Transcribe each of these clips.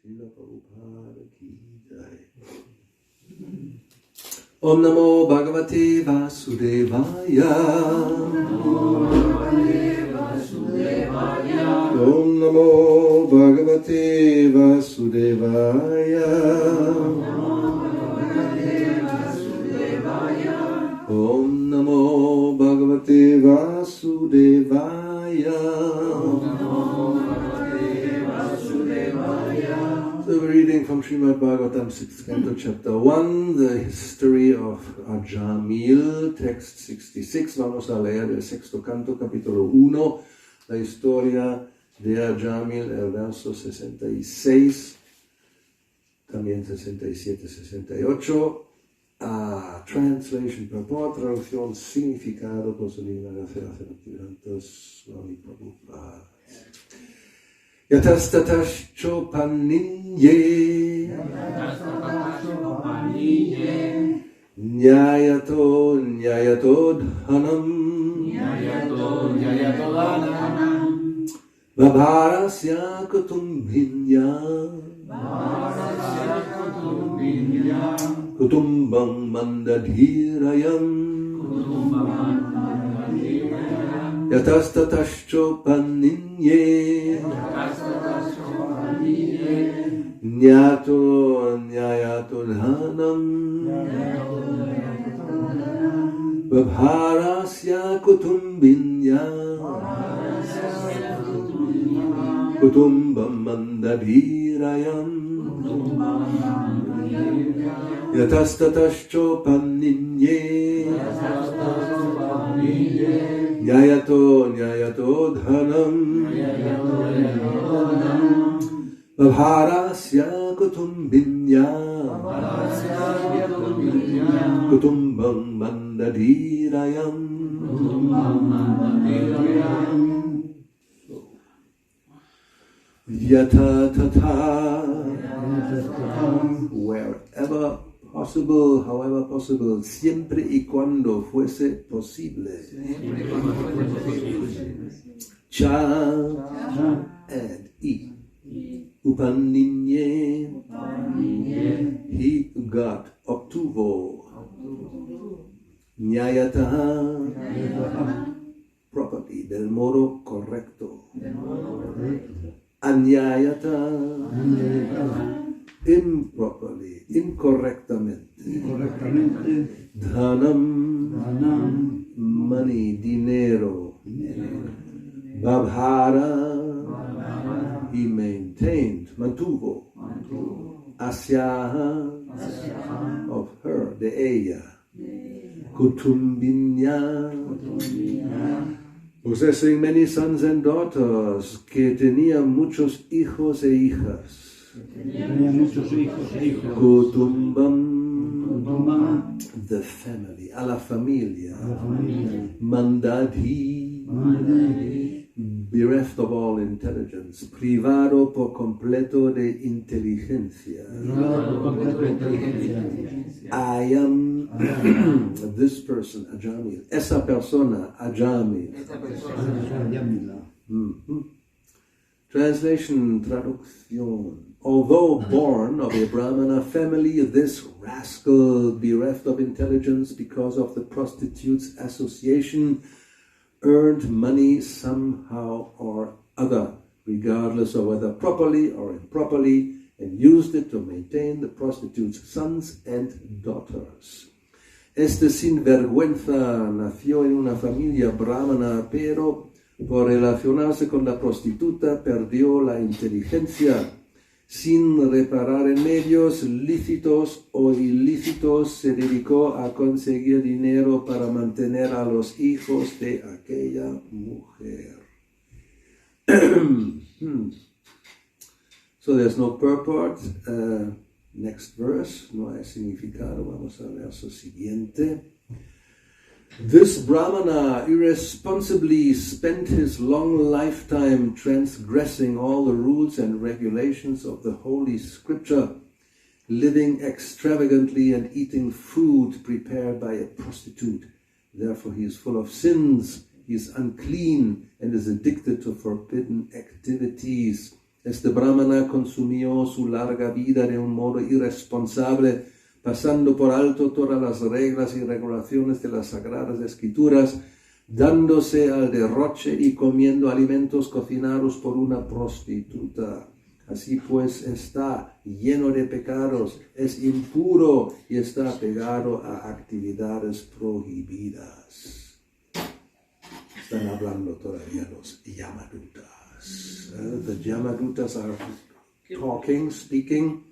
Srila Prabhupada ki jai. Om Namo Bhagavate Vasudevaya. Om Namo Bhagavate Vasudevaya. Om Namo Bhagavate Vasudevaya. So we're reading from Srimad Bhagavatam, 6th Canto, Chapter 1, the history of Ajamil, text 66. Vamos a leer el sexto canto, capítulo 1, la historia de Ajamil, el verso 66, también 67, 68. Translation, purport, traducción, significado, por su divina gracia, Swami Prabhupada. Yatastatascho paninye Nyayato dhanam Vabharasya kutumbhinya Kutumbang mandadhirayam Yatastatascho paninye Nyayato dhanam Vabharasya kutumbinya Kutumbam mandadhirayam Yatastatascho paninye Nyayato dhanam Vabharasya kutumbinya Kutumbam mandadhirayam. Yata tata, wherever possible, however possible, siempre y cuando fuese posible. Cha and I. Upaninye, he got obtuvo. Nyayataha, properly, del modo correcto. Anyayata, improperly, incorrectamente. Dhanam, money, dinero. Babhara, he maintained, mantuvo. Asyaha, of her, de ella. Kutumbinya, possessing many sons and daughters, que tenía muchos hijos e hijas. Kutumbam, the family, a la familia. Mandadhi, bereft of all intelligence, privado por completo de inteligencia. I am this person, Ajamil. Esa persona, Ajamil. Translation, traducción. Although born of a Brahmana family, this rascal, bereft of intelligence because of the prostitute's association, earned money somehow or other, regardless of whether properly or improperly, and used it to maintain the prostitute's sons and daughters. Este sinvergüenza nació en una familia brahmana, pero por relacionarse con la prostituta perdió la inteligencia. Sin reparar en medios lícitos o ilícitos, se dedicó a conseguir dinero para mantener a los hijos de aquella mujer. So there's no purport. Next verse, no hay significado. Vamos al verso siguiente. This Brahmana irresponsibly spent his long lifetime transgressing all the rules and regulations of the Holy Scripture, living extravagantly and eating food prepared by a prostitute. Therefore he is full of sins, he is unclean and is addicted to forbidden activities. Este brahmana consumió su larga vida de un modo irresponsable, pasando por alto todas las reglas y regulaciones de las Sagradas Escrituras, dándose al derroche y comiendo alimentos cocinados por una prostituta. Así pues está lleno de pecados, es impuro y está apegado a actividades prohibidas. Están hablando todavía los Yamadutas. The Yamadutas are speaking.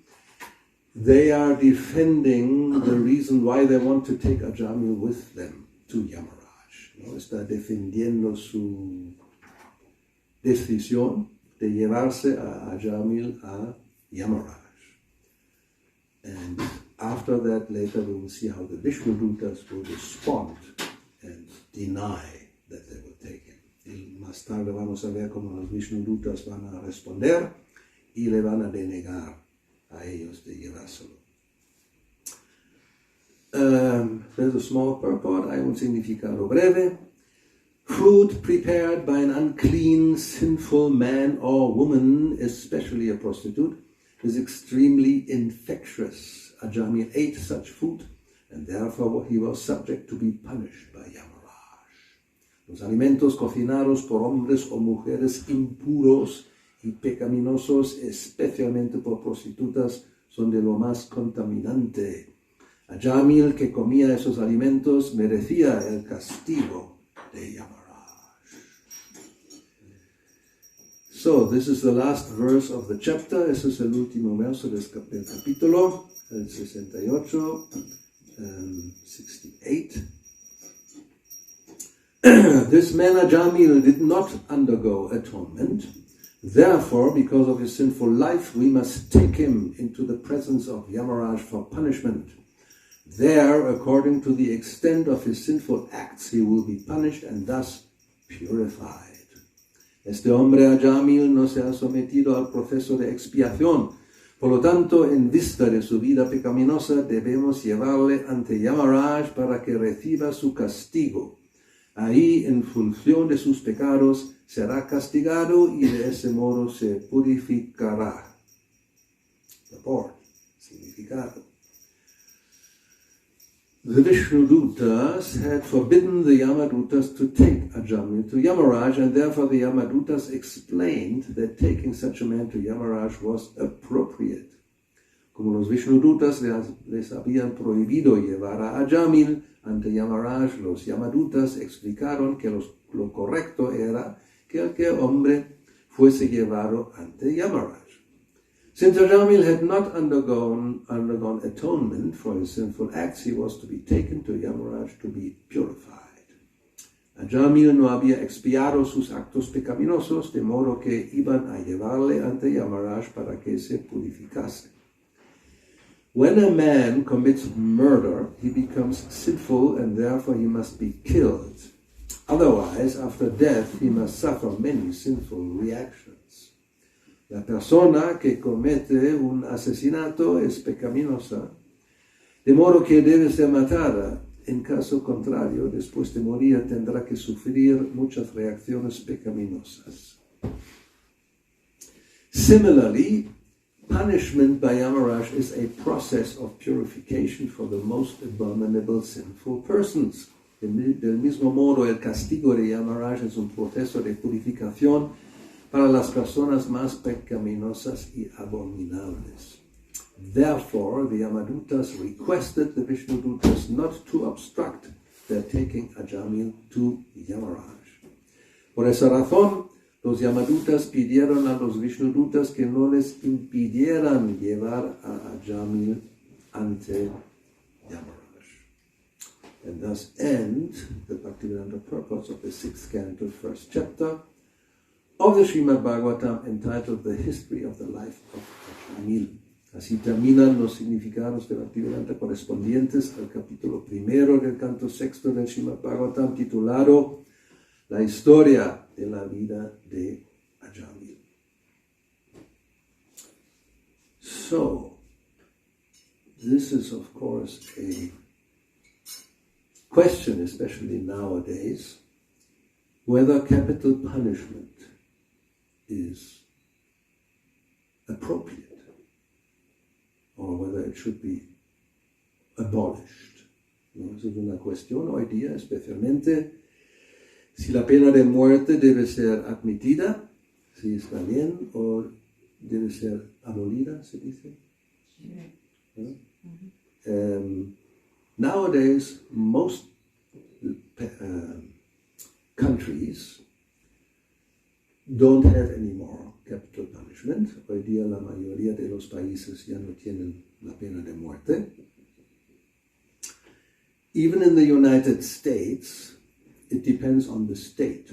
They are defending the reason why they want to take Ajamil with them to Yamaraj. ¿No? Está defendiendo su decisión de llevarse a Ajamil a Yamaraj. And after that, later we will see how the Vishnudutas will respond and deny that they will take him. Y más tarde vamos a ver cómo los Vishnudutas van a responder y le van a denegar a ellos de llevárselo. There's a small purport, hay un significado breve. Food prepared by an unclean, sinful man or woman, especially a prostitute, is extremely infectious. Ajamil ate such food, and therefore he was subject to be punished by Yamaraj. Los alimentos cocinados por hombres o mujeres impuros y pecaminosos, especialmente por prostitutas, son de lo más contaminante. Ajamil, que comía esos alimentos, merecía el castigo de Yamaraj. So, this is the last verse of the chapter. Ese es el último verso del capítulo, el 68, 68. This man Ajamil did not undergo atonement. Therefore, because of his sinful life, we must take him into the presence of Yamaraj for punishment. There, according to the extent of his sinful acts, he will be punished and thus purified. Este hombre Ajamil no se ha sometido al proceso de expiación. Por lo tanto, en vista de su vida pecaminosa, debemos llevarle ante Yamaraj para que reciba su castigo. Ahí, en función de sus pecados, será castigado y de ese modo se purificará. Report, significado. The Vishnudutas had forbidden the Yamadutas to take Ajamil to Yamaraj, and therefore the Yamadutas explained that taking such a man to Yamaraj was appropriate. Como los Vishnudutas les habían prohibido llevar a Ajamil ante Yamaraj, los Yamadutas explicaron que lo correcto era que aquel hombre fuese llevado ante Yamaraj. Since Ajamil had not undergone atonement for his sinful acts, he was to be taken to Yamaraj to be purified. Ajamil no había expiado sus actos pecaminosos, de modo que iban a llevarle ante Yamaraj para que se purificase. When a man commits murder, he becomes sinful and therefore he must be killed. Otherwise, after death, he must suffer many sinful reactions. La persona que comete un asesinato es pecaminosa, de modo que debe ser matada. En caso contrario, después de morir tendrá que sufrir muchas reacciones pecaminosas. Similarly, punishment by Yamaraj is a process of purification for the most abominable sinful persons. Del mismo modo, el castigo de Yamaraj es un proceso de purificación para las personas más pecaminosas y abominables. Therefore, the Yamadutas requested the Vishnudutas not to obstruct their taking Ajamil to Yamaraj. Por esa razón, los Yamadutas pidieron a los Vishnudutas que no les impidieran llevar a Ajamil ante Yamaraj. And thus end the Bhaktivedanta purpose of the 6th canto, 1st chapter, of the Srimad Bhagavatam, entitled The History of the Life of Ajamil. Así terminan los significados de Bhaktivedanta correspondientes al capítulo 1 del canto 6 del Srimad Bhagavatam, titulado La historia de la vida de Ajamil. So, this is of course a question, especially nowadays, whether capital punishment is appropriate, or whether it should be abolished. ¿No? Eso es una cuestión hoy día, especialmente si la pena de muerte debe ser admitida, si está bien, o debe ser abolida, se dice. ¿No? Nowadays, most countries don't have any more capital punishment. Hoy día la mayoría de los países ya no tienen la pena de muerte. Even in the United States, it depends on the state.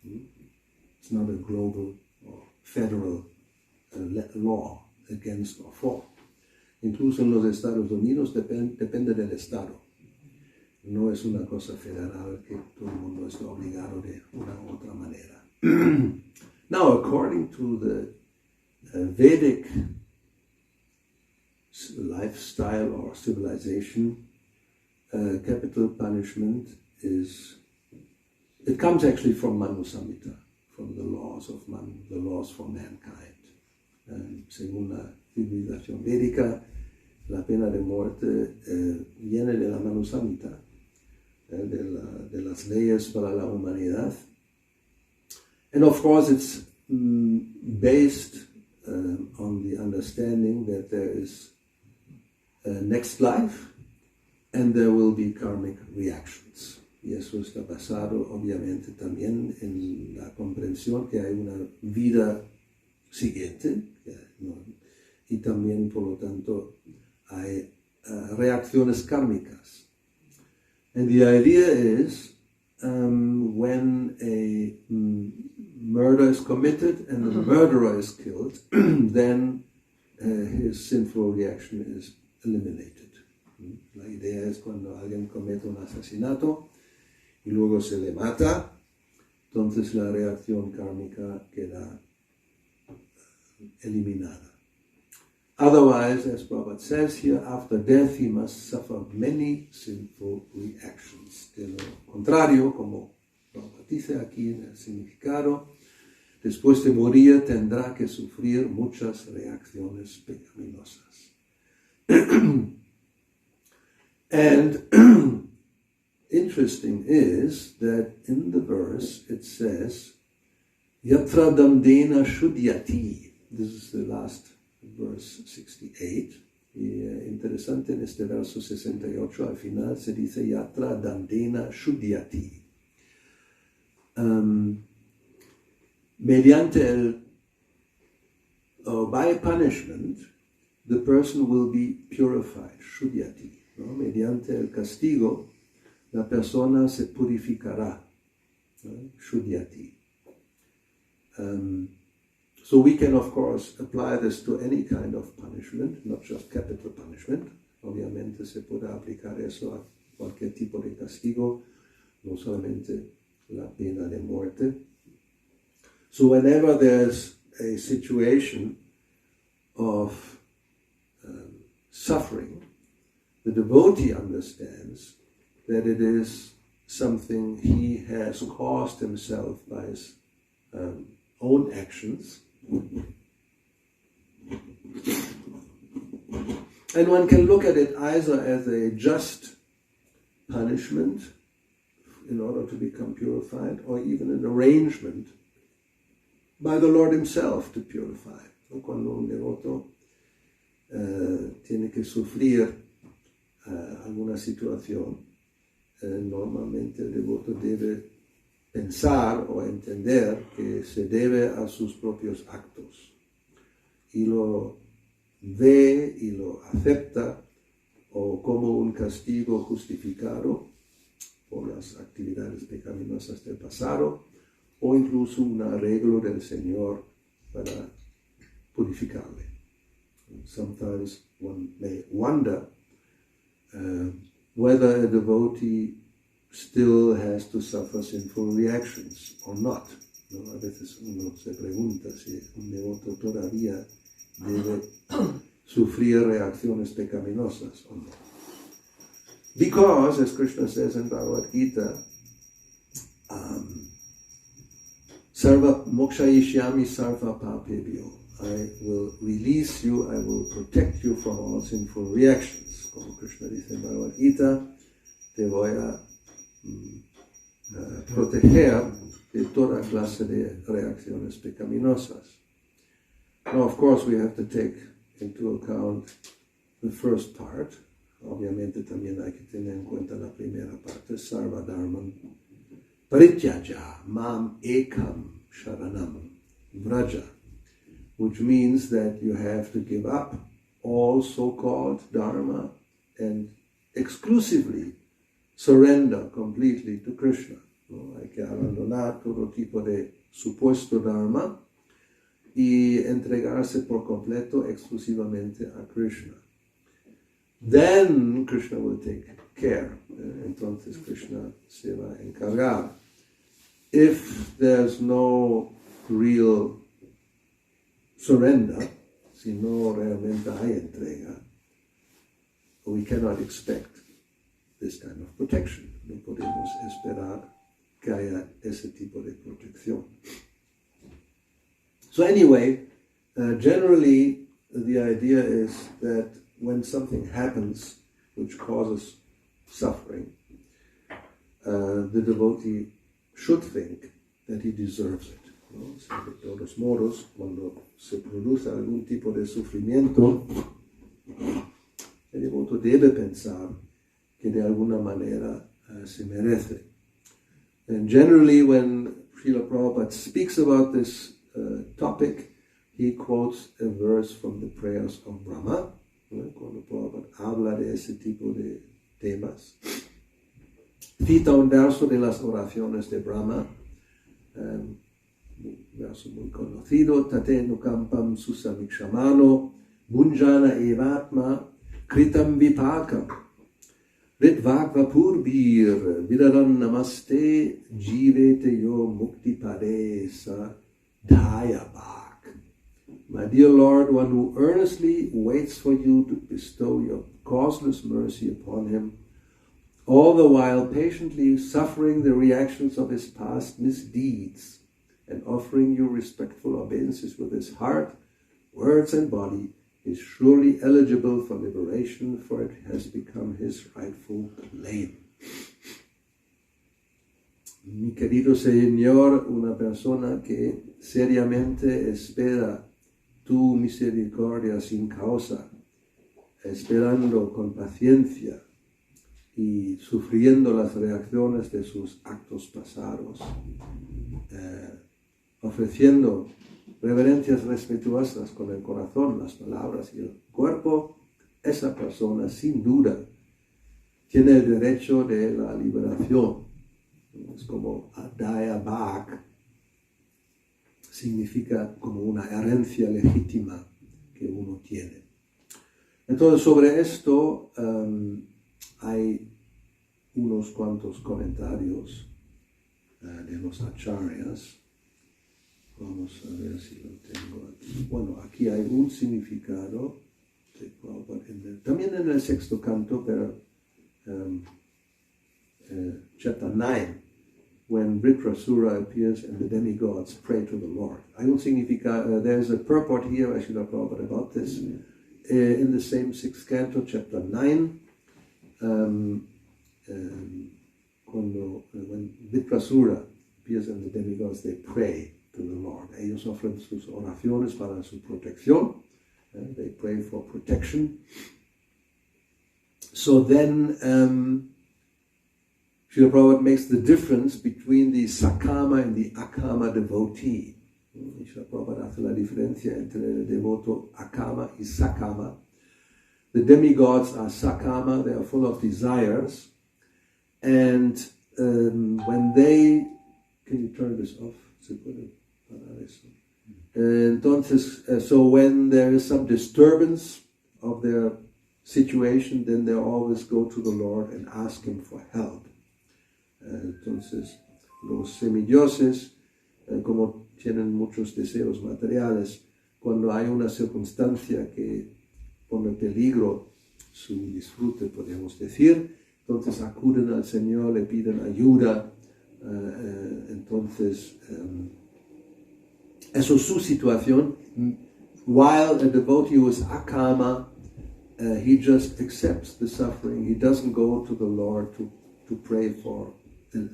It's not a global or federal law against or for. Incluso en los Estados Unidos depende del estado. No es una cosa federal que todo el mundo está obligado de una u otra manera. Now, according to the Vedic lifestyle or civilization, capital punishment it comes actually from Manu Samhita, from the laws of Manu, the laws for mankind. Según la civilización védica, la pena de muerte viene de la Manu Samhita, de las leyes para la humanidad. And of course it's based on the understanding that there is a next life and there will be karmic reactions. Y eso está basado obviamente también en la comprensión que hay una vida siguiente, y también por lo tanto hay reacciones kármicas. And the idea is when a murder is committed and the murderer is killed, then his sinful reaction is eliminated. La idea es cuando alguien comete un asesinato y luego se le mata, entonces la reacción kármica queda eliminada. Otherwise, as Prabhupada says here, after death he must suffer many sinful reactions. De lo contrario, como Prabhupada dice aquí en el significado, después de morir tendrá que sufrir muchas reacciones pecaminosas. And interesting is that in the verse it says, Yatra damdena shudyati. This is the last verse 68. Y interesante en este verso 68 al final se dice Yatra damdena shudyati. Mediante by punishment, the person will be purified, shudyati. ¿No? Mediante el castigo, la persona se purificará, ¿no? Shudyati. So we can, of course, apply this to any kind of punishment, not just capital punishment. Obviamente se puede aplicar eso a cualquier tipo de castigo, no solamente la pena de muerte. So whenever there's a situation of suffering, the devotee understands that it is something he has caused himself by his own actions. And one can look at it either as a just punishment in order to become purified, or even an arrangement by the Lord himself to purify. Cuando un devoto tiene que sufrir alguna situación, normalmente el devoto debe pensar o entender que se debe a sus propios actos y lo ve y lo acepta o como un castigo justificado por las actividades pecaminosas del pasado o incluso un arreglo del Señor para purificarle. Sometimes one may wonder whether a devotee still has to suffer sinful reactions or not. ¿No? A veces uno se pregunta si un devoto todavía debe sufrir reacciones pecaminosas o no. Because, as Krishna says in Bhagavad Gita, sarva mokshayishyami sarva papebhyo. I will release you, I will protect you from all sinful reactions. Como Krishna dice en Bhagavad Gita, te voy a proteger de toda clase de reacciones pecaminosas. Now, of course, we have to take into account the first part. Obviamente también hay que tener en cuenta la primera parte, Sarva Dharman Parityaja Mam Ekam Sharanam Vraja, which means that you have to give up all so-called Dharma and exclusively surrender completely to Krishna. ¿No? Hay que abandonar todo tipo de supuesto Dharma y entregarse por completo exclusivamente a Krishna. Then Krishna will take care. Entonces Krishna se va a encargar. If there's no real surrender, si no realmente hay entrega, we cannot expect this kind of protection. No podemos esperar que haya ese tipo de protección. So anyway, generally the idea is that when something happens which causes suffering, the devotee should think that he deserves it. ¿No? O sea, de todos modos, cuando se produce algún tipo de sufrimiento, el devoto debe pensar que de alguna manera se merece. And generally, when Srila Prabhupada speaks about this topic, he quotes a verse from the prayers of Brahma. Cuando Prabhupada habla de ese tipo de temas, cita un verso de las oraciones de Brahma, un verso muy conocido: Tate nukampam susamikshamano bunjana evatma kritam vipakam ritvakva purbir vidaran namaste jivete yo muktipade sa dhayabak. My dear Lord, one who earnestly waits for you to bestow your causeless mercy upon him, all the while patiently suffering the reactions of his past misdeeds and offering you respectful obeisances with his heart, words and body, is surely eligible for liberation, for it has become his rightful claim. Mi querido Señor, una persona que seriamente espera tu misericordia sin causa, esperando con paciencia y sufriendo las reacciones de sus actos pasados, ofreciendo reverencias respetuosas con el corazón, las palabras y el cuerpo, esa persona sin duda tiene el derecho de la liberación. Es como Adaya Bhak, significa como una herencia legítima que uno tiene. Entonces, sobre esto hay unos cuantos comentarios de los acharyas. Vamos a ver si lo tengo aquí. Bueno, aquí hay un significado también en el sexto canto, pero chapter 9, when Vritrasura appears and the demigods pray to the Lord. Hay un significado, there's a purport here, I should have thought about this, in the same sixth canto, chapter 9, when Vritrasura appears and the demigods, they pray to the Lord. Ellos ofrecen sus oraciones para su protección. They pray for protection. So then, Srila Prabhupada makes the difference between the Sakama and the Akama devotee. Srila Prabhupada hace la diferencia entre el devoto Akama y Sakama. The demigods are Sakama, they are full of desires. And when they... Can you turn this off? Entonces, so when there is some disturbance of their situation, then they always go to the Lord and ask Him for help. Entonces, los semidioses, como tienen muchos deseos materiales, cuando hay una circunstancia que pone en peligro su disfrute, podemos decir, entonces acuden al Señor, le piden ayuda. Entonces, eso es su situación, while a devotee who is akama, he just accepts the suffering. He doesn't go to the Lord to pray for, to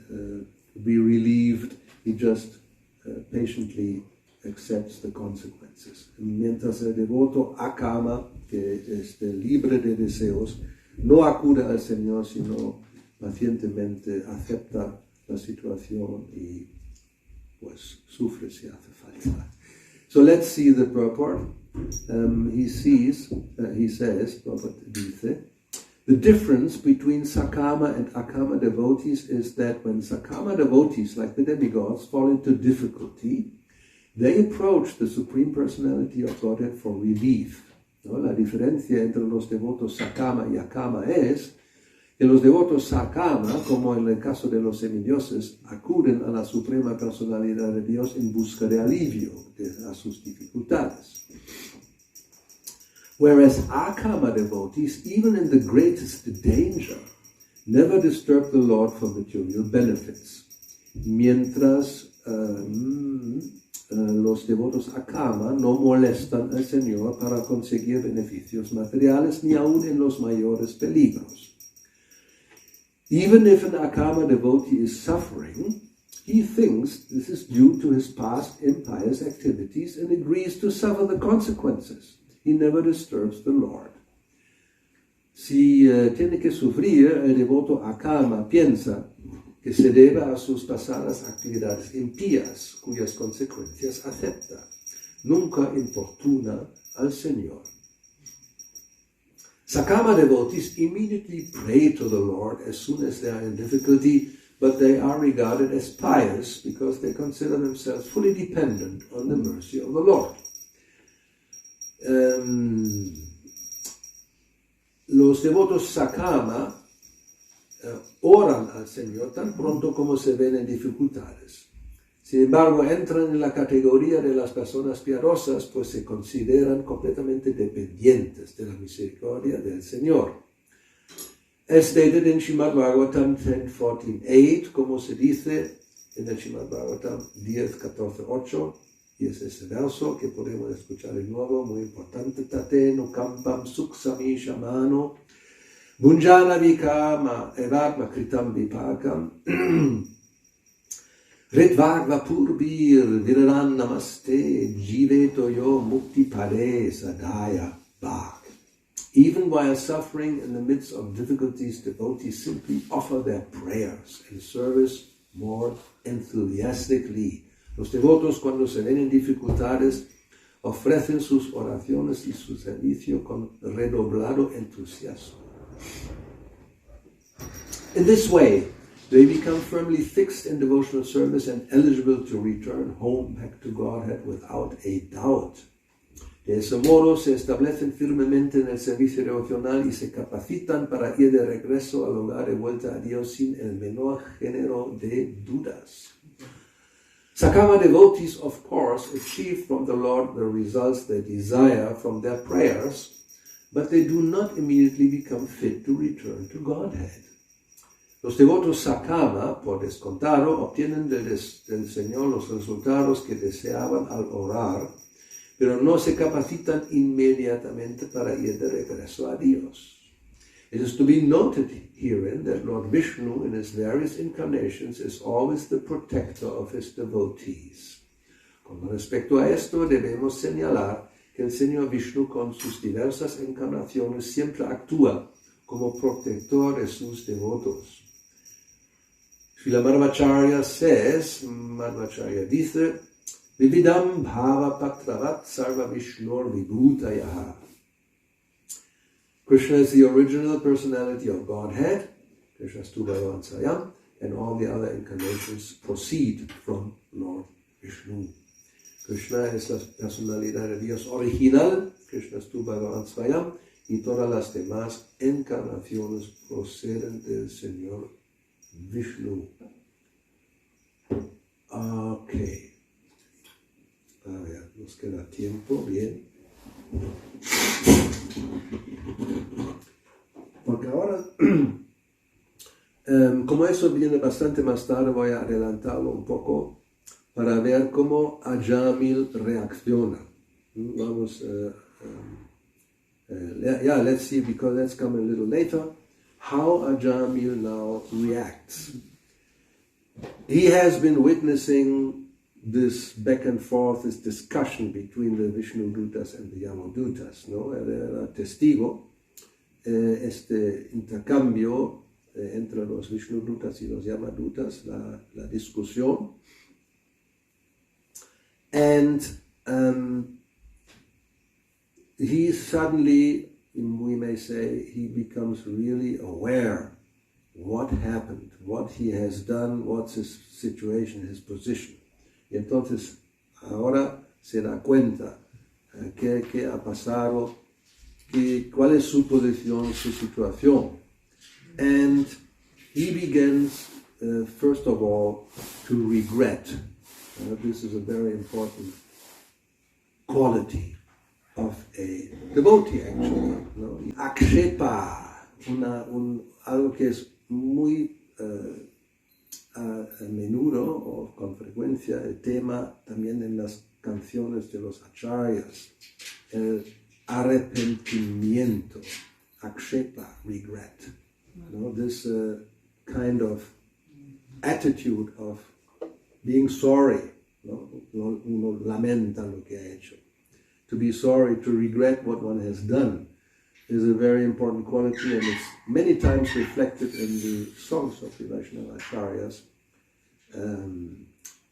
be relieved. He just patiently accepts the consequences. Mientras el devoto akama, que es libre de deseos, no acude al Señor, sino pacientemente acepta la situación y pues sufre si hace falta. So let's see the purport. He says, Prabhupada dice, the difference between Sakama and Akama devotees is that when Sakama devotees, like the demigods, fall into difficulty, they approach the Supreme Personality of Godhead for relief. ¿No? La diferencia entre los devotos Sakama y Akama es que los devotos Sakama, como en el caso de los semidioses, acuden a la Suprema Personalidad de Dios en busca de alivio a sus dificultades. Whereas Akama devotees, even in the greatest danger, never disturb the Lord for material benefits. Mientras los devotos Akama no molestan al Señor para conseguir beneficios materiales ni aun en los mayores peligros. Even if an Akama devotee is suffering, he thinks this is due to his past impious activities and agrees to suffer the consequences. He never disturbs the Lord. Si tiene que sufrir, el devoto Akama piensa que se debe a sus pasadas actividades impías, cuyas consecuencias acepta. Nunca importuna al Señor. Sakama devotees immediately pray to the Lord as soon as they are in difficulty, but they are regarded as pious because they consider themselves fully dependent on the mercy of the Lord. Los devotos Sakama oran al Señor tan pronto como se ven en dificultades. Sin embargo, entran en la categoría de las personas piadosas, pues se consideran completamente dependientes de la misericordia del Señor. As stated in Srimad Bhagavatam 10.14.8, como se dice en el Srimad Bhagavatam 10.14.8, y es ese verso que podemos escuchar de nuevo, muy importante, tate no kampam suksami shamano, bunjana vikama evatma kritam vipakam, Ritvagva purbir viraran namaste jiveto yo mukti pare sadhaya bhak. Even while suffering in the midst of difficulties, devotees simply offer their prayers and service more enthusiastically. Los devotos, cuando se ven en dificultades, ofrecen sus oraciones y su servicio con redoblado entusiasmo. In this way, they become firmly fixed in devotional service and eligible to return home back to Godhead without a doubt. De ese modo se establecen firmemente en el servicio devocional y se capacitan para ir de regreso al hogar de vuelta a Dios sin el menor género de dudas. Sakama devotees, of course, achieve from the Lord the results they desire from their prayers, but they do not immediately become fit to return to Godhead. Los devotos Sakama, por descontado, obtienen del Señor los resultados que deseaban al orar, pero no se capacitan inmediatamente para ir de regreso a Dios. It is to be noted herein that Lord Vishnu, in his various incarnations, is always the protector of his devotees. Con respecto a esto, debemos señalar que el Señor Vishnu, con sus diversas encarnaciones, siempre actúa como protector de sus devotos. Srila Madhvacharya says, Madhvacharya dice, Vividam bhava patravat sarva vishnur vibhutayaha. Krishna is the original personality of Godhead, Krishnastu Bhagavan Swayam, and all the other incarnations proceed from Lord Vishnu. Krishna es la personalidad de Dios original, Krishnastu Bhagavan Swayam, y todas las demás encarnaciones proceden del Señor Vishnu. Ok. A ver, nos queda tiempo, bien. Porque ahora, como eso viene bastante más tarde, voy a adelantarlo un poco para ver cómo Ajamil reacciona. Vamos, let's see, because that's coming a little later, how Ajamil now reacts. He has been witnessing this back and forth, this discussion between the Vishnu Dutas and the Yamadutas, ¿no? Era testigo este intercambio entre los Vishnu Dutas y los Yamadutas, la discusión. And he suddenly, we may say, he becomes really aware what happened, what he has done, what's his situation, his position. Y entonces ahora se da cuenta qué ha pasado, cuál es su posición, su situación. And he begins, first of all, to regret. This is a very important quality of a devotee, actually. ¿No? Akshepa, algo que es muy a menudo o con frecuencia el tema también en las canciones de los acharyas, el arrepentimiento, akshepa, regret. ¿No? This kind of attitude of being sorry, ¿no? Uno lamenta lo que ha hecho. To be sorry, to regret what one has done, is a very important quality, and it's many times reflected in the songs of the Vaishnava Acharyas.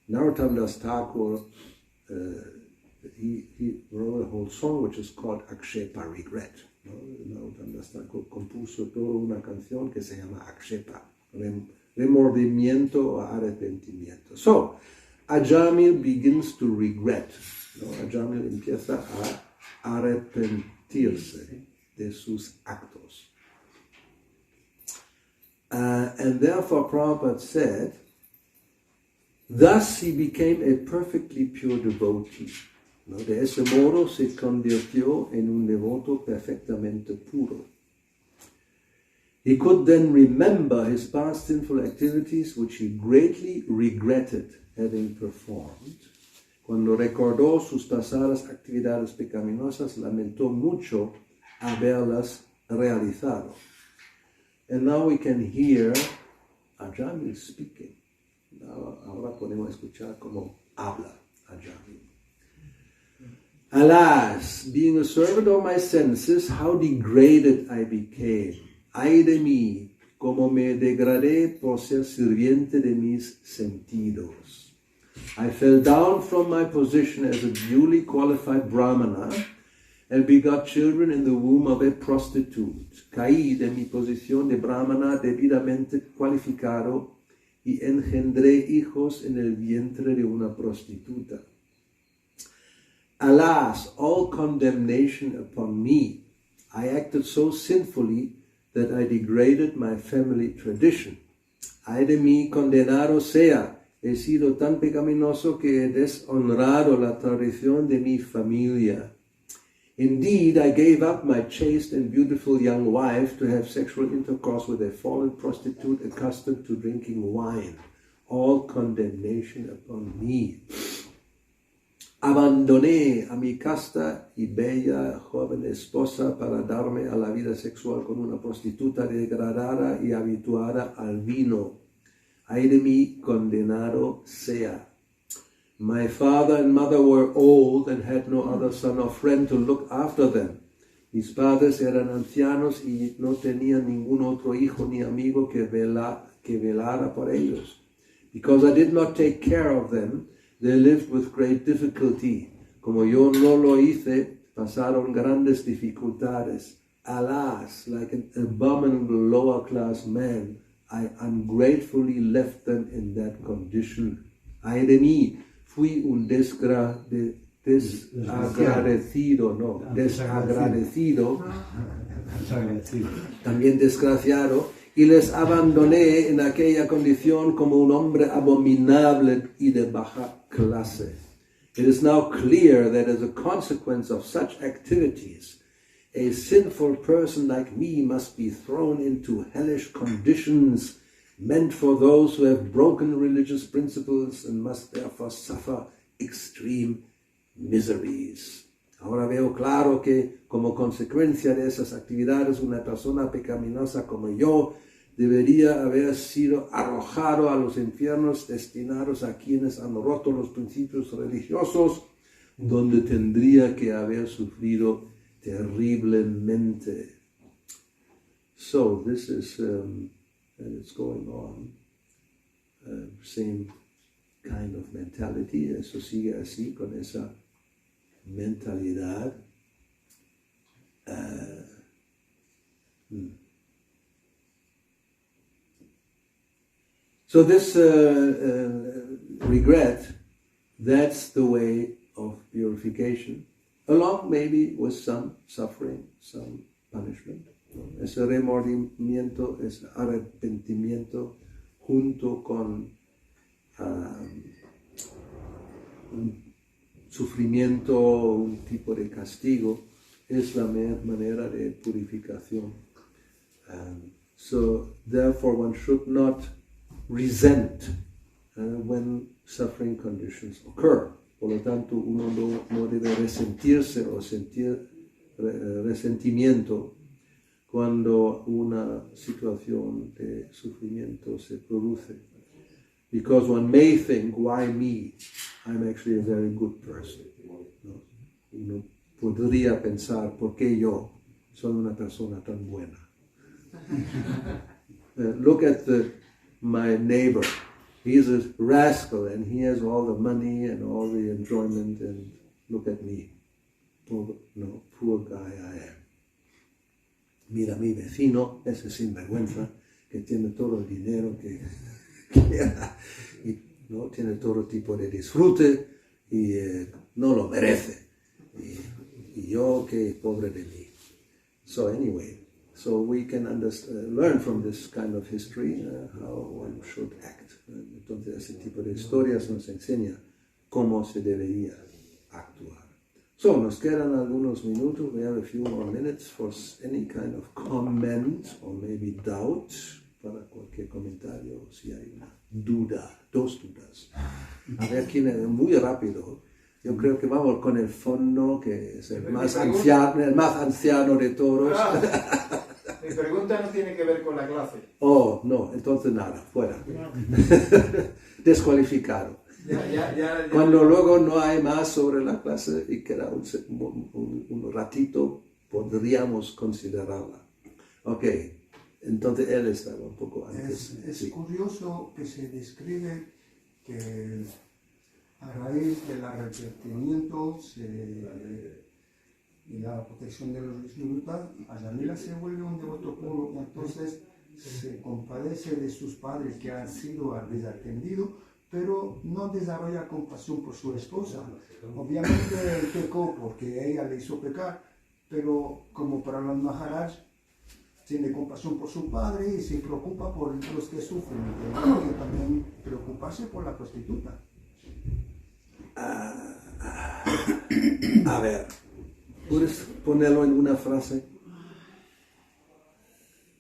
Narottam Das Thakur, he wrote a whole song which is called Akshepa, Regret. ¿No? Narottam Das Thakur compuso toda una canción que se llama Akshepa, remordimiento o arrepentimiento. So, Ajamil begins to regret. ¿No? Ajamil empieza a arrepentirse de sus actos. And therefore Prabhupada said, thus he became a perfectly pure devotee. ¿No? De ese modo se convirtió en un devoto perfectamente puro. He could then remember his past sinful activities which he greatly regretted having performed. Cuando recordó sus pasadas actividades pecaminosas, lamentó mucho haberlas realizado. And now we can hear Ajamil speaking. Ahora podemos escuchar cómo habla Ajamil. Alas, being a servant of my senses, how degraded I became. Ay de mí, como me degradé por ser sirviente de mis sentidos. I fell down from my position as a duly qualified Brahmana and begot children in the womb of a prostitute. Caí de mi posición de Brahmana debidamente cualificado y engendré hijos en el vientre de una prostituta. Alas, all condemnation upon me. I acted so sinfully that I degraded my family tradition. Ay de mí, condenado sea, he sido tan pecaminoso que he deshonrado la tradición de mi familia. Indeed, I gave up my chaste and beautiful young wife to have sexual intercourse with a fallen prostitute accustomed to drinking wine. All condemnation upon me. Abandoné a mi casta y bella joven esposa para darme a la vida sexual con una prostituta degradada y habituada al vino. Ay de mí, condenado sea. My father and mother were old and had no other son or friend to look after them. Mis padres eran ancianos y no tenían ningún otro hijo ni amigo que velara por ellos. Because I did not take care of them, they lived with great difficulty. Como yo no lo hice, pasaron grandes dificultades. Alas, like an abominable lower-class man, I ungratefully left them in that condition. Ay de mí, fui un desagradecido, también desgraciado, y les abandoné en aquella condición como un hombre abominable y de baja clase. It is now clear that as a consequence of such activities, a sinful person like me must be thrown into hellish conditions meant for those who have broken religious principles and must therefore suffer extreme miseries. Ahora veo claro que como consecuencia de esas actividades una persona pecaminosa como yo debería haber sido arrojado a los infiernos destinados a quienes han roto los principios religiosos, donde tendría que haber sufrido terriblemente. So this is, and it's going on, same kind of mentality, eso sigue así, con esa mentalidad. So this regret, that's the way of purification, along maybe with some suffering, some punishment. Ese remordimiento, ese arrepentimiento, junto con un sufrimiento, un tipo de castigo, es la manera de purificación. So therefore one should not resent when suffering conditions occur. Por lo tanto, uno no debe resentirse o sentir resentimiento cuando una situación de sufrimiento se produce. Because one may think, why me? I'm actually a very good person. ¿No? Uno podría pensar, ¿por qué yo? Soy una persona tan buena. Look at my neighbor. He's a rascal and he has all the money and all the enjoyment, and look at me. Poor guy I am. Mira mi vecino, ese sinvergüenza, que tiene todo el dinero que y, ¿no? Tiene todo tipo de disfrute y no lo merece. Y yo, qué pobre de mí. So anyway, so we can learn from this kind of history how one should act. Entonces ese tipo de historias nos enseña cómo se debería actuar. So, nos quedan algunos minutos. We have a few more minutes for any kind of comment or maybe doubt. Para cualquier comentario, si hay una duda, dos dudas. A ver quién es muy rápido. Yo creo que vamos con el fondo, que es el más anciano de todos. Mi pregunta no tiene que ver con la clase. Oh, no, entonces nada, fuera. Descualificado. Ya. Cuando luego no hay más sobre la clase y queda un ratito, podríamos considerarla. Ok, entonces él estaba un poco antes. Es curioso que se describe que a raíz del arrepentimiento y la protección de los disfrutas, Ayamila se vuelve un devoto puro y entonces se compadece de sus padres que han sido desatendidos, pero no desarrolla compasión por su esposa. Obviamente él pecó porque ella le hizo pecar, pero como para los Maharaj, tiene compasión por su padre y se preocupa por los que sufren. Tendría que también preocuparse por la prostituta. A ver, ¿puedes ponerlo en una frase?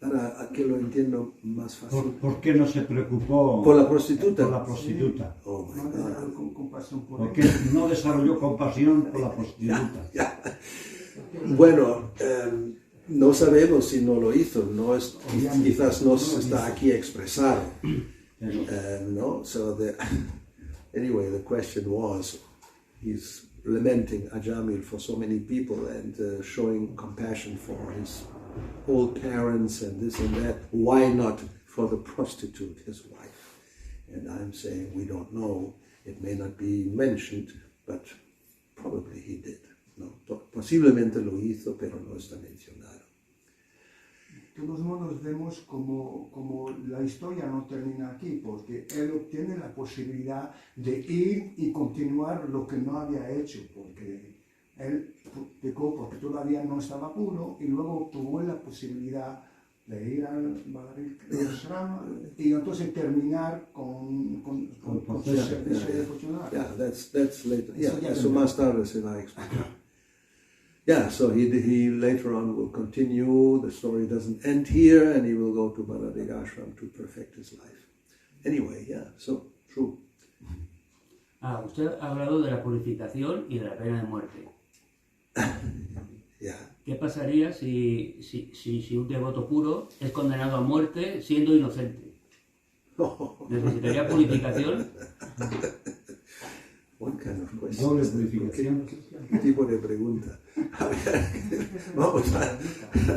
Para que lo entiendo más fácil. ¿Por qué no se preocupó por la prostituta? Por la prostituta. Sí. Oh my God. Con compasión por ¿Por qué no desarrolló compasión por la prostituta? Ya. Bueno, no sabemos si no lo hizo. Quizás no está aquí expresado. No, so anyway, the question was, he's lamenting Ajamil for so many people and showing compassion for his old parents and this and that. Why not for the prostitute, his wife? And I'm saying we don't know. It may not be mentioned, but probably he did. No, posiblemente lo hizo, pero no está mencionado. De todos modos vemos como la historia no termina aquí, porque él obtiene la posibilidad de ir y continuar lo que no había hecho, porque él pecó porque todavía no estaba puro y luego tuvo la posibilidad de ir al Shrama y entonces terminar con su servicio devocional. Yeah, that's later. Yeah, eso más tarde se va a explicar. Yeah, so he later on will continue. The story doesn't end here, and he will go to Baladev Ashram to perfect his life. Anyway, yeah, so true. Usted ha hablado de la purificación y de la pena de muerte. Yeah. ¿Qué pasaría si un devoto puro es condenado a muerte siendo inocente? ¿Necesitaría purificación? What kind of question? Doble purificación. ¿Qué tipo de pregunta? A ver, vamos a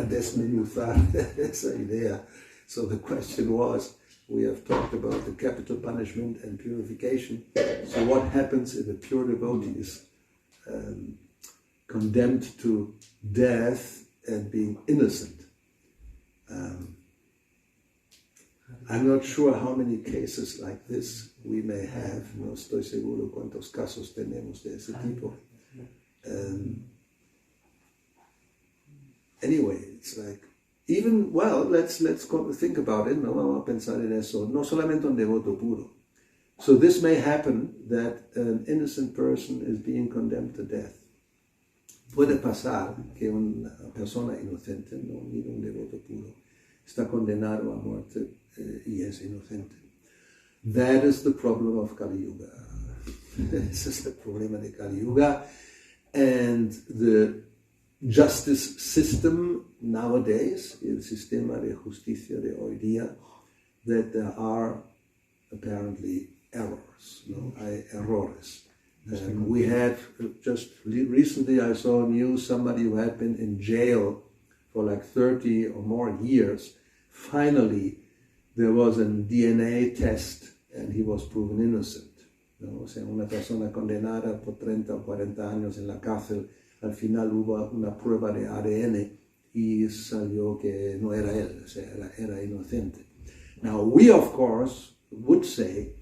desmenuzar esa idea. So the question was, we have talked about the capital punishment and purification. So what happens if a pure devotee is condemned to death and being innocent? I'm not sure how many cases like this we may have. No estoy seguro cuántos casos tenemos de ese tipo. Anyway, it's like, even, well, let's think about it, no vamos a pensar en eso, no solamente un devoto puro. So this may happen that an innocent person is being condemned to death. Puede pasar que una persona inocente, no un devoto puro, está condenado a muerte y es inocente. That is the problem of Kali Yuga. Ese es el problema de Kali Yuga. And the justice system nowadays, el sistema de justicia de hoy día, that there are apparently errors, no? Hay errores. We had just recently, I saw news, somebody who had been in jail for like 30 or more years. Finally, there was a DNA test and he was proven innocent. ¿No? O sea, una persona condenada por 30 o 40 años en la cárcel, al final hubo una prueba de ADN y salió que no era él, o sea, era inocente. Now, we of course would say,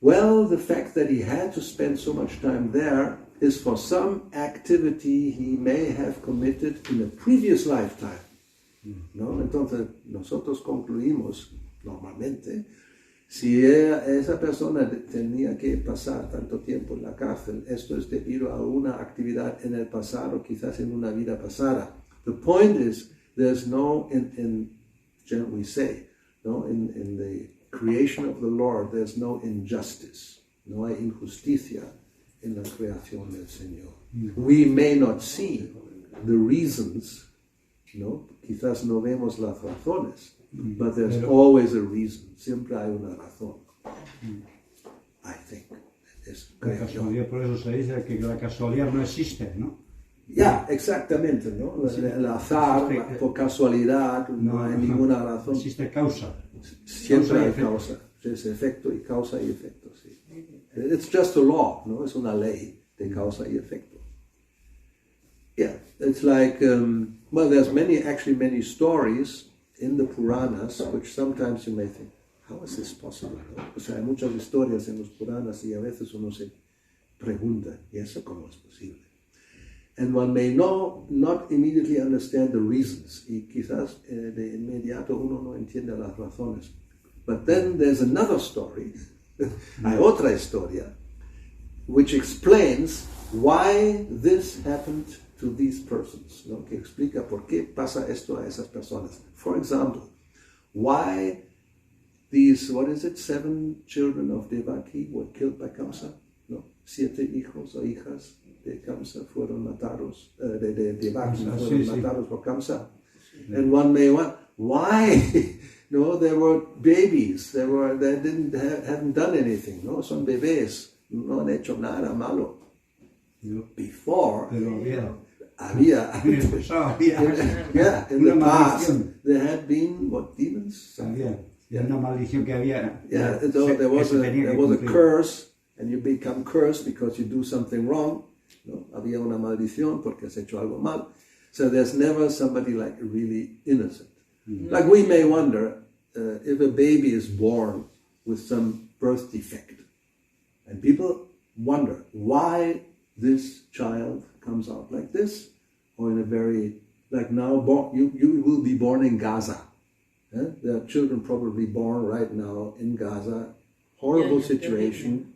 well, the fact that he had to spend so much time there is for some activity he may have committed in a previous lifetime. ¿No? Entonces, nosotros concluimos, normalmente, si esa persona tenía que pasar tanto tiempo en la cárcel, esto es debido a una actividad en el pasado, quizás en una vida pasada. The point is, there's no, we say, no, in the creation of the Lord, there's no injustice. No hay injusticia en la creación del Señor. We may not see the reasons, ¿no? Quizás no vemos las razones, but there's always a reason. Siempre hay una razón. I think. La casualidad, por eso se dice que la casualidad no existe, ¿no? Ya, exactamente, ¿no? El azar, por casualidad, no hay ninguna razón. Existe causa. Siempre hay causa. Es efecto y causa y efecto, sí. It's just a law, ¿no? Es una ley de causa y efecto. Yeah, it's like, well, there's many stories in the Puranas, which sometimes you may think, how is this possible? ¿No? O sea, hay muchas historias en los Puranas y a veces uno se pregunta, ¿y eso cómo es posible? And one may not immediately understand the reasons, y quizás de inmediato uno no entiende las razones. But then there's another story, hay otra historia, which explains why this happened to these persons, ¿no? Que explica por qué pasa esto a esas personas. For example, why these, 7 children of Devaki were killed by Kamsa, ¿no? 7 hijos o hijas de Kamsa fueron matados, de Devaki fueron matados por Kamsa. And one may wonder, why? No, they were babies, they hadn't done anything, ¿no? Son bebés, no han hecho nada malo. Before, había yeah, in the past, there had been, demons? Una maldición que había. Yeah, there was a curse, and you become cursed because you do something wrong. ¿No? Había una maldición porque has hecho algo mal. So there's never somebody like really innocent. Like we may wonder if a baby is born with some birth defect. And people wonder why this child comes out like this, or in a very, like now, you will be born in Gaza. There are children probably born right now in Gaza. Horrible situation.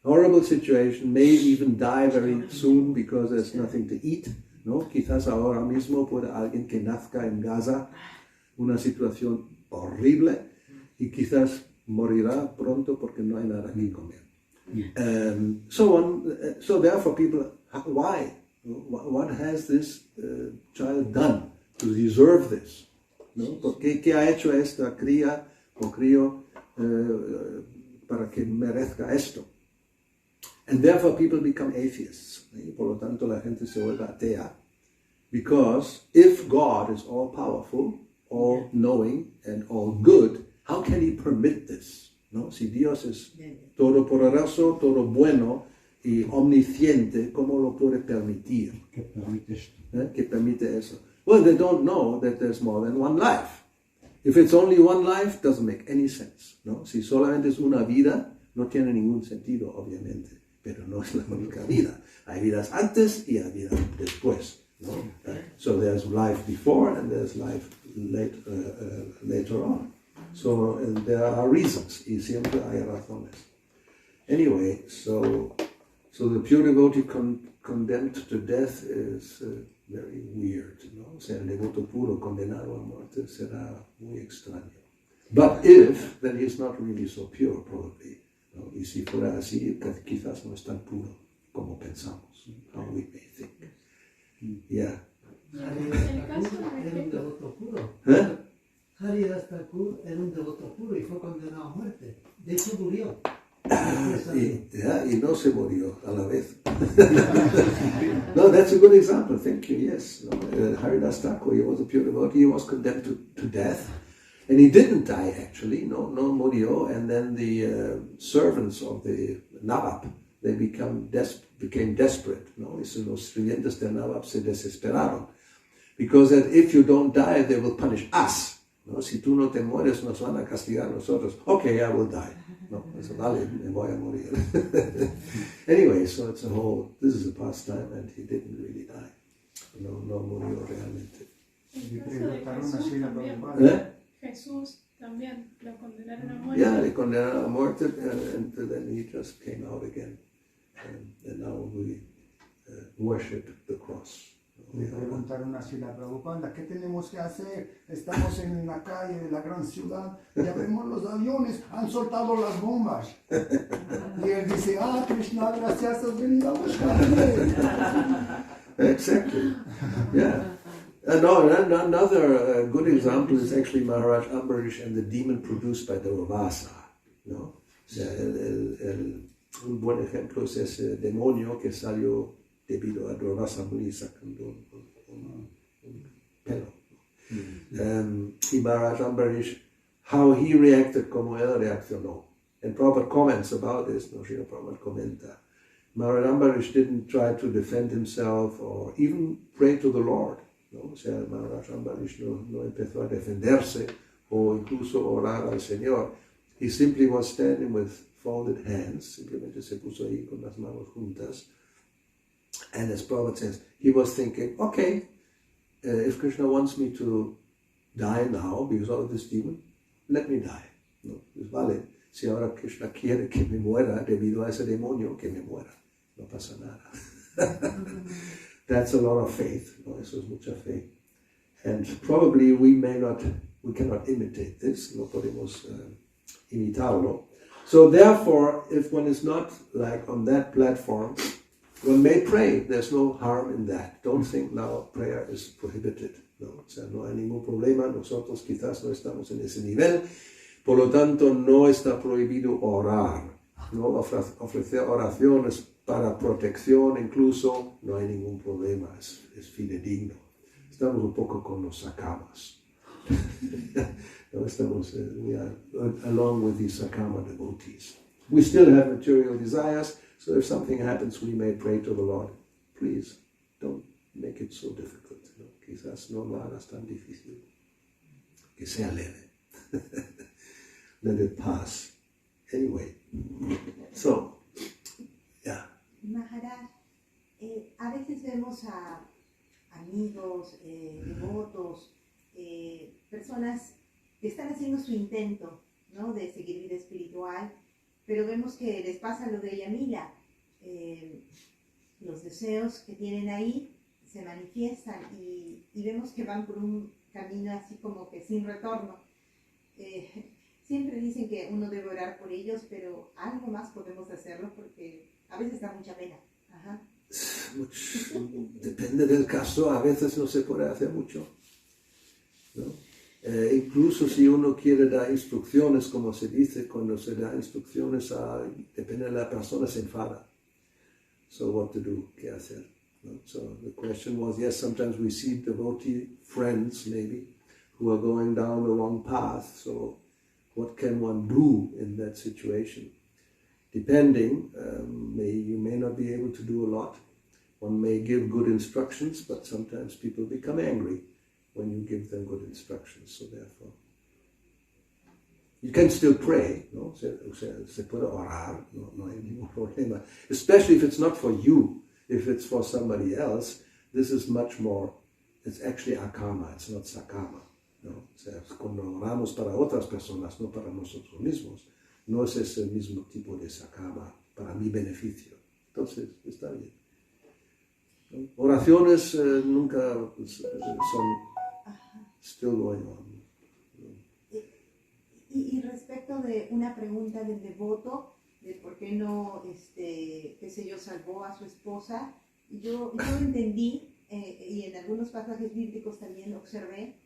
Horrible situation, may even die very soon because there's nothing to eat. ¿No? Quizás ahora mismo puede alguien que nazca en Gaza, una situación horrible, y quizás morirá pronto porque no hay nada que comer. So therefore people, why? What has this child done to deserve this? ¿No? ¿Qué ha hecho esta cría o crío para que merezca esto? And therefore people become atheists. Y por lo tanto la gente se vuelve atea. Because if God is all powerful, all knowing, and all good, how can he permit this? ¿No? Si Dios es todopoderoso, todo bueno y omnisciente, ¿cómo lo puede permitir? ¿Qué permite esto? ¿Qué permite eso? Well, they don't know that there's more than one life. If it's only one life, doesn't make any sense. ¿No? Si solamente es una vida, no tiene ningún sentido, obviamente. Pero no es la única vida. Hay vidas antes y hay vidas después. ¿No? So there's life before and there's life later on. So there are reasons, y siempre hay razones. Anyway, so the pure devotee condemned to death is very weird, ¿no? O sea, el devoto puro condenado a muerte será muy extraño. But if, then he's not really so pure, probably. ¿No? Y si fuera así, quizás no es tan puro como pensamos, how we may think. Yeah. Haridas Thakur era un devoto puro. ¿Eh? Haridas Thakur era un devoto puro y fue condenado a muerte. De hecho murió. Y no se murió a la vez. No, that's a good example. Thank you. Yes. No, Haridas Thakur, he was a pure devotee. He was condemned to death. And he didn't die, actually. No murió. And then the servants of the Nawab, they became desperate. No? Y los sirvientes del Nawab se desesperaron. Because that if you don't die, they will punish us. ¿No? Si tú no te mueres, nos van a castigar nosotros. Okay, I will die. No, eso vale, me voy a morir. Anyway, so it's this is a pastime, and he didn't really die. No murió realmente. Le preguntaron así la Prabhupada. Jesús también lo condenaron a muerte. Yeah, le condenaron a muerte, and then he just came out again. And now we worship the cross. Le preguntaron así la Prabhupada, ¿qué tenemos que hacer? Estamos en la calle de la gran ciudad, ya vemos los aviones, han soltado las bombas. Y él dice, Krishna, gracias, has venido a buscarme. Exactly. Yeah. Another good example is actually Maharaj Ambarish and the demon produced by Durvasa. ¿No? O sea, un buen ejemplo es ese demonio que salió debido a Durvasa Muni sacando un pelo. Y Maharaj Ambarish, how he reacted, como él reaccionó. And Prabhupada comments about this, no, Srila Prabhupada comenta. Maharaj Ambarish didn't try to defend himself or even pray to the Lord. ¿No? O sea, Maharaj Ambarish no empezó a defenderse o incluso orar al Señor. He simply was standing with folded hands, simplemente se puso ahí con las manos juntas. And as Prabhupada says, he was thinking, okay, if Krishna wants me to die now because of this demon, let me die. No, pues vale, si ahora Krishna quiere que me muera debido a ese demonio, que me muera. No pasa nada. That's a lot of faith. No, eso es mucha fe. And probably we cannot imitate this. No podemos imitarlo. So therefore, if one is not like on that platform, one may pray. There's no harm in that. Don't think now prayer is prohibited. No, o sea, no hay ningún problema. Nosotros quizás no estamos en ese nivel. Por lo tanto, no está prohibido orar. No ofrecer oraciones para protección, incluso, no hay ningún problema. Es fidedigno. Estamos un poco con los sakamas. No, estamos, we are along with these sakama devotees. We still have material desires. So if something happens, we may pray to the Lord. Please, don't make it so difficult. ¿No? Quizás no lo hagas tan difícil. Que sea leve. Let it pass. Anyway, so, yeah. Maharaj, a veces vemos a amigos, devotos, personas que están haciendo su intento, ¿no?, de seguir vida espiritual, pero vemos que les pasa lo de Yamila. Los deseos que tienen ahí se manifiestan y vemos que van por un camino así como que sin retorno. Siempre dicen que uno debe orar por ellos, pero algo más podemos hacerlo porque a veces da mucha pena. Ajá. Depende del caso, a veces no se puede hacer mucho, ¿no? Incluso si uno quiere dar instrucciones, como se dice, cuando se da instrucciones, depende de la persona, se enfada. So what to do, qué hacer, ¿no? So the question was, yes, sometimes we see devotee friends, maybe, who are going down the wrong path, so what can one do in that situation? Depending, you may not be able to do a lot. One may give good instructions, but sometimes people become angry when you give them good instructions. So therefore, you can still pray, ¿no? Se puede orar, no hay ningún problema. Especially if it's not for you, if it's for somebody else, this is much more, it's actually akama, it's not sakama, ¿no? O sea, cuando oramos para otras personas, no para nosotros mismos, no es ese mismo tipo de sakama para mi beneficio. Entonces, está bien, ¿no? Oraciones nunca son still going on. Y respecto de una pregunta del devoto, de por qué no, qué sé yo, salvó a su esposa, yo entendí, y en algunos pasajes bíblicos también observé,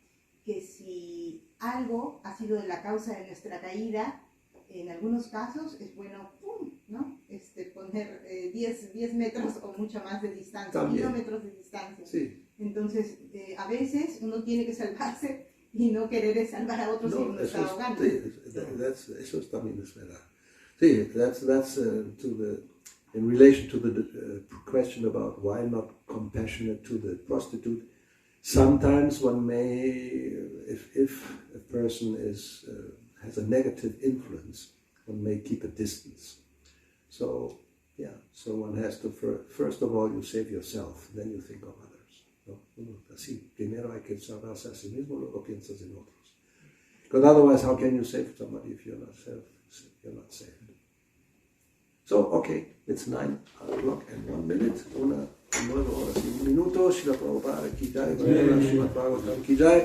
que si algo ha sido de la causa de nuestra caída, en algunos casos es bueno, ¿no? Poner 10 metros o mucho más de distancia, También. kilómetros de distancia. Sí. Entonces, a veces uno tiene que salvarse y no querer salvar a otros si uno está ahogando. Eso también es verdad. Sí, that's in relation to the question about why not compassionate to the prostitute. Sometimes one may, if a person has a negative influence, one may keep a distance. So, yeah, so one has to, first of all, you save yourself, then you think of others. ¿No? Así, primero hay que salvarse a sí mismo, luego piensas en otros. Because otherwise, how can you save somebody if you're not saved? So, okay, it's 9 o'clock and 1 minute, 9 horas y 1 minuto. Shila Prabhupada Ki Jai, Shila Prabhupada Ki Jai,